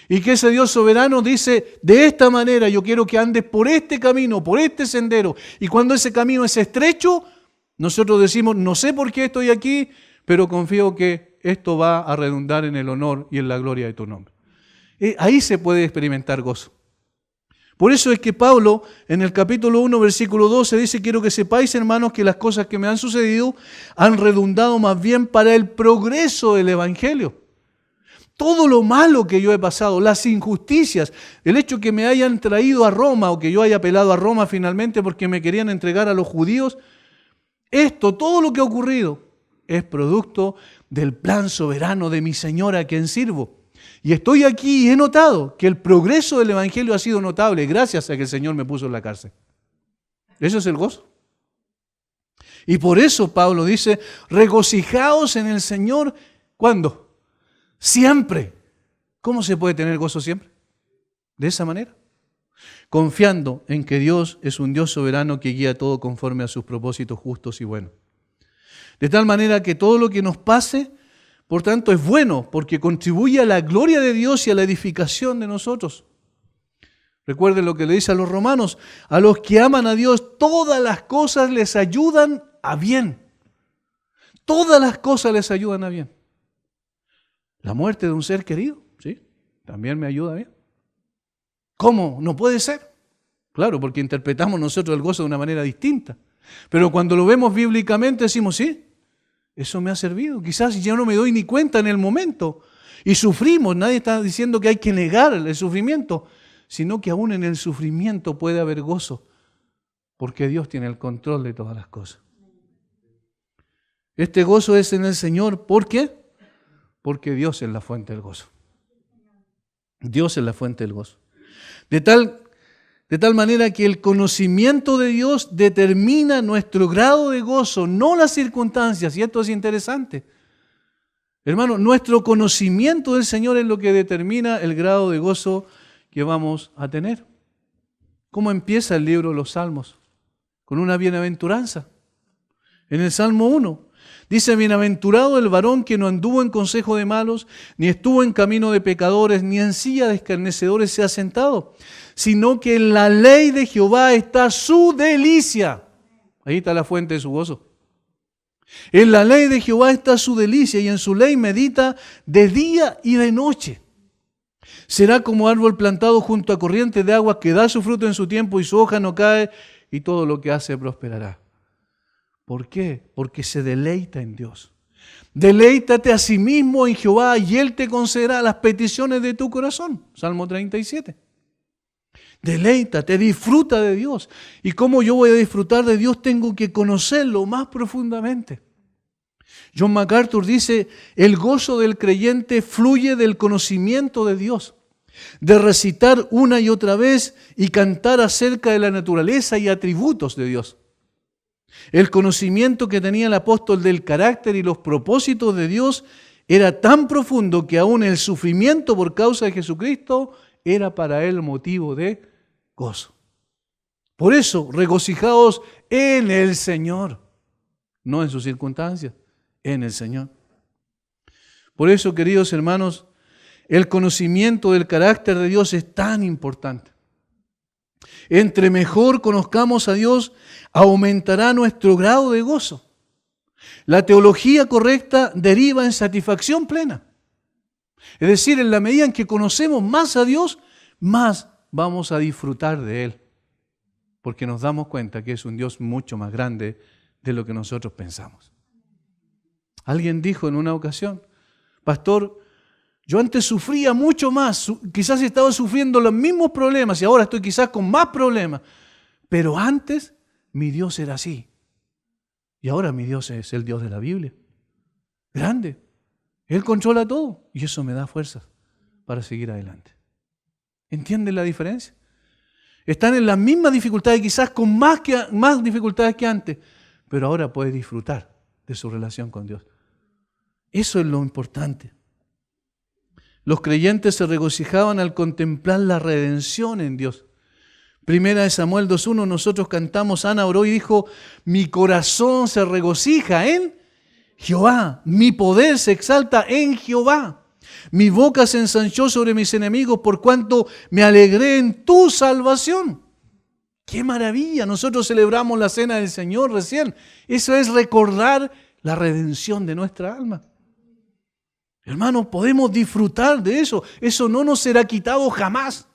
Y que ese Dios soberano dice, de esta manera yo quiero que andes por este camino, por este sendero. Y cuando ese camino es estrecho, nosotros decimos, no sé por qué estoy aquí, pero confío que esto va a redundar en el honor y en la gloria de tu nombre. Ahí se puede experimentar gozo. Por eso es que Pablo, en el capítulo 1, versículo 12, dice, quiero que sepáis, hermanos, que las cosas que me han sucedido han redundado más bien para el progreso del Evangelio. Todo lo malo que yo he pasado, las injusticias, el hecho que me hayan traído a Roma o que yo haya apelado a Roma finalmente porque me querían entregar a los judíos, todo lo que ha ocurrido es producto del plan soberano de mi Señor a quien sirvo. Y estoy aquí y he notado que el progreso del Evangelio ha sido notable gracias a que el Señor me puso en la cárcel. Eso es el gozo. Y por eso Pablo dice, regocijaos en el Señor. ¿Cuándo? Siempre. ¿Cómo se puede tener gozo siempre? De esa manera. Confiando en que Dios es un Dios soberano que guía todo conforme a sus propósitos justos y buenos. De tal manera que todo lo que nos pase, por tanto, es bueno, porque contribuye a la gloria de Dios y a la edificación de nosotros. Recuerden lo que le dice a los romanos, a los que aman a Dios, todas las cosas les ayudan a bien. Todas las cosas les ayudan a bien. La muerte de un ser querido, ¿sí? También me ayuda a bien. ¿Cómo? No puede ser. Claro, porque interpretamos nosotros el gozo de una manera distinta. Pero cuando lo vemos bíblicamente decimos, sí, eso me ha servido. Quizás ya no me doy ni cuenta en el momento. Y sufrimos, nadie está diciendo que hay que negar el sufrimiento, sino que aún en el sufrimiento puede haber gozo, porque Dios tiene el control de todas las cosas. Este gozo es en el Señor, ¿por qué? Porque Dios es la fuente del gozo. Dios es la fuente del gozo. De tal manera que el conocimiento de Dios determina nuestro grado de gozo, no las circunstancias, y esto es interesante. Hermano, nuestro conocimiento del Señor es lo que determina el grado de gozo que vamos a tener. ¿Cómo empieza el libro de los Salmos? Con una bienaventuranza. En el Salmo 1 dice, bienaventurado el varón que no anduvo en consejo de malos, ni estuvo en camino de pecadores, ni en silla de escarnecedores se ha sentado, sino que en la ley de Jehová está su delicia. Ahí está la fuente de su gozo. En la ley de Jehová está su delicia, y en su ley medita de día y de noche. Será como árbol plantado junto a corrientes de agua que da su fruto en su tiempo y su hoja no cae, y todo lo que hace prosperará. ¿Por qué? Porque se deleita en Dios. Deleítate a sí mismo en Jehová y Él te concederá las peticiones de tu corazón. Salmo 37. Deleítate, disfruta de Dios. ¿Y cómo yo voy a disfrutar de Dios? Tengo que conocerlo más profundamente. John MacArthur dice, el gozo del creyente fluye del conocimiento de Dios, de recitar una y otra vez y cantar acerca de la naturaleza y atributos de Dios. El conocimiento que tenía el apóstol del carácter y los propósitos de Dios era tan profundo que aún el sufrimiento por causa de Jesucristo era para él motivo de gozo. Por eso, regocijaos en el Señor, no en sus circunstancias, en el Señor. Por eso, queridos hermanos, el conocimiento del carácter de Dios es tan importante. Entre mejor conozcamos a Dios, aumentará nuestro grado de gozo. La teología correcta deriva en satisfacción plena. Es decir, en la medida en que conocemos más a Dios, más vamos a disfrutar de Él. Porque nos damos cuenta que es un Dios mucho más grande de lo que nosotros pensamos. Alguien dijo en una ocasión, pastor, yo antes sufría mucho más, quizás estaba sufriendo los mismos problemas y ahora estoy quizás con más problemas, pero antes mi Dios era así y ahora mi Dios es el Dios de la Biblia, grande, Él controla todo y eso me da fuerzas para seguir adelante. ¿Entienden la diferencia? Están en las mismas dificultades, quizás con más dificultades que antes, pero ahora puedes disfrutar de su relación con Dios. Eso es lo importante. Los creyentes se regocijaban al contemplar la redención en Dios. Primera de Samuel 2:1, nosotros cantamos, Ana oró y dijo, mi corazón se regocija en Jehová, mi poder se exalta en Jehová. Mi boca se ensanchó sobre mis enemigos por cuanto me alegré en tu salvación. ¡Qué maravilla! Nosotros celebramos la cena del Señor recién. Eso es recordar la redención de nuestra alma. Hermanos, podemos disfrutar de eso. Eso no nos será quitado jamás.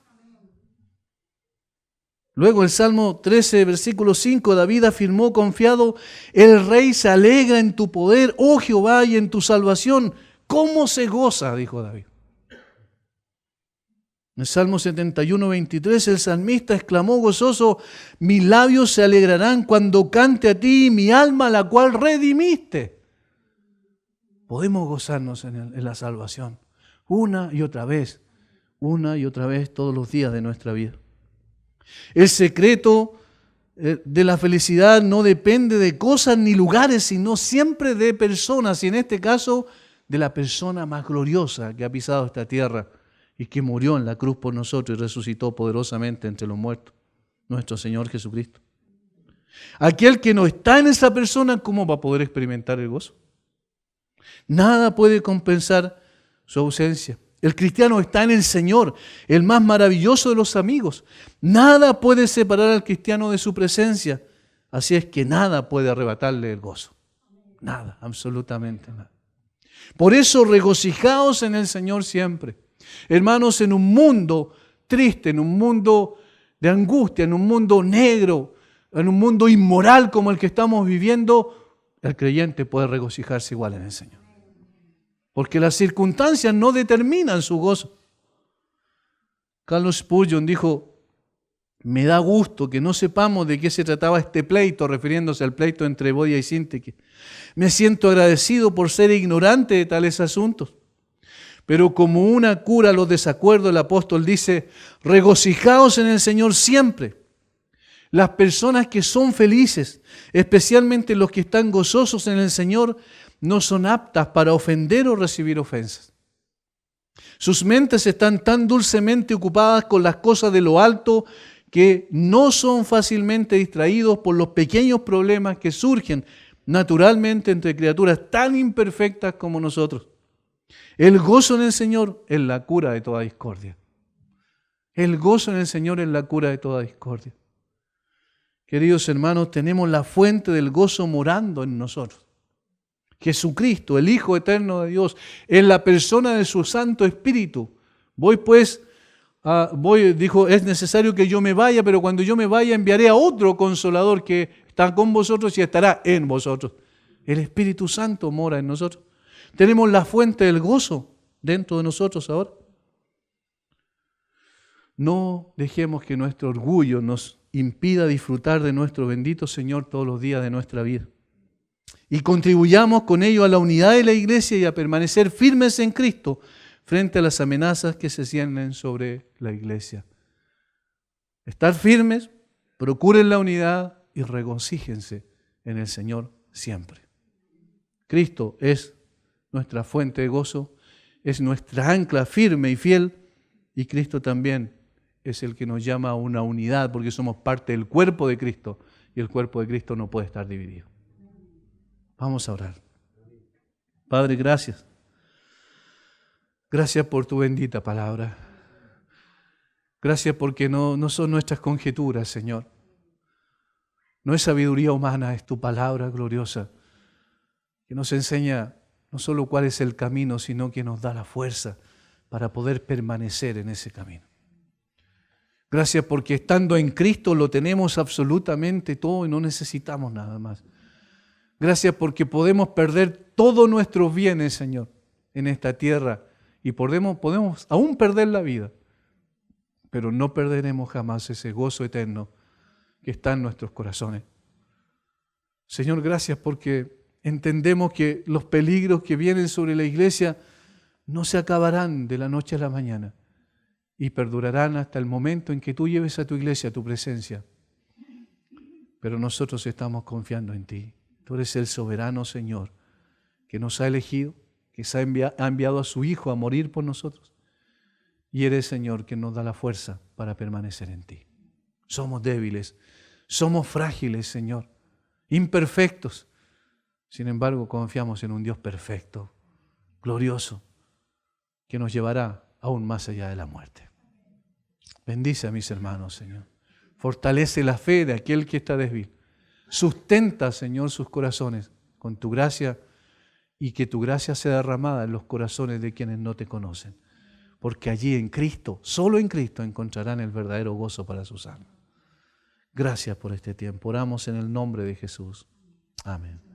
Luego el Salmo 13, versículo 5, David afirmó confiado, el Rey se alegra en tu poder, oh Jehová, y en tu salvación. ¿Cómo se goza? Dijo David. En el Salmo 71, 23, el salmista exclamó gozoso, mis labios se alegrarán cuando cante a ti, mi alma, la cual redimiste. Podemos gozarnos en la salvación una y otra vez todos los días de nuestra vida. El secreto de la felicidad no depende de cosas ni lugares, sino siempre de personas, y en este caso de la persona más gloriosa que ha pisado esta tierra y que murió en la cruz por nosotros y resucitó poderosamente entre los muertos, nuestro Señor Jesucristo. Aquel que no está en esa persona, ¿cómo va a poder experimentar el gozo? Nada puede compensar su ausencia. El cristiano está en el Señor, el más maravilloso de los amigos. Nada puede separar al cristiano de su presencia. Así es que nada puede arrebatarle el gozo. Nada, absolutamente nada. Por eso regocijaos en el Señor siempre. Hermanos, en un mundo triste, en un mundo de angustia, en un mundo negro, en un mundo inmoral como el que estamos viviendo, el creyente puede regocijarse igual en el Señor. Porque las circunstancias no determinan su gozo. Carlos Spurgeon dijo: me da gusto que no sepamos de qué se trataba este pleito, refiriéndose al pleito entre Bodia y Syntyche. Me siento agradecido por ser ignorante de tales asuntos. Pero como una cura a los desacuerdos, el apóstol dice: regocijaos en el Señor siempre. Las personas que son felices, especialmente los que están gozosos en el Señor, no son aptas para ofender o recibir ofensas. Sus mentes están tan dulcemente ocupadas con las cosas de lo alto que no son fácilmente distraídos por los pequeños problemas que surgen naturalmente entre criaturas tan imperfectas como nosotros. El gozo en el Señor es la cura de toda discordia. El gozo en el Señor es la cura de toda discordia. Queridos hermanos, tenemos la fuente del gozo morando en nosotros. Jesucristo, el Hijo eterno de Dios, en la persona de su Santo Espíritu. Dijo, es necesario que yo me vaya, pero cuando yo me vaya enviaré a otro Consolador que está con vosotros y estará en vosotros. El Espíritu Santo mora en nosotros. Tenemos la fuente del gozo dentro de nosotros ahora. No dejemos que nuestro orgullo nos impida disfrutar de nuestro bendito Señor todos los días de nuestra vida. Y contribuyamos con ello a la unidad de la iglesia y a permanecer firmes en Cristo frente a las amenazas que se cienden sobre la iglesia. Estar firmes, procuren la unidad y regocíjense en el Señor siempre. Cristo es nuestra fuente de gozo, es nuestra ancla firme y fiel, y Cristo también es el que nos llama a una unidad, porque somos parte del cuerpo de Cristo, y el cuerpo de Cristo no puede estar dividido. Vamos a orar. Padre, gracias. Gracias por tu bendita palabra. Gracias porque no son nuestras conjeturas, Señor. No es sabiduría humana, es tu palabra gloriosa, que nos enseña no solo cuál es el camino, sino que nos da la fuerza para poder permanecer en ese camino. Gracias porque estando en Cristo lo tenemos absolutamente todo y no necesitamos nada más. Gracias porque podemos perder todos nuestros bienes, Señor, en esta tierra y podemos aún perder la vida, pero no perderemos jamás ese gozo eterno que está en nuestros corazones. Señor, gracias porque entendemos que los peligros que vienen sobre la iglesia no se acabarán de la noche a la mañana y perdurarán hasta el momento en que tú lleves a tu iglesia a tu presencia. Pero nosotros estamos confiando en ti. Tú eres el soberano Señor que nos ha elegido, que ha enviado a su Hijo a morir por nosotros. Y eres, Señor, que nos da la fuerza para permanecer en ti. Somos débiles, somos frágiles, Señor, imperfectos. Sin embargo, confiamos en un Dios perfecto, glorioso, que nos llevará aún más allá de la muerte. Bendice a mis hermanos, Señor. Fortalece la fe de aquel que está débil. Sustenta, Señor, sus corazones con tu gracia y que tu gracia sea derramada en los corazones de quienes no te conocen. Porque allí en Cristo, solo en Cristo, encontrarán el verdadero gozo para sus almas. Gracias por este tiempo. Oramos en el nombre de Jesús. Amén.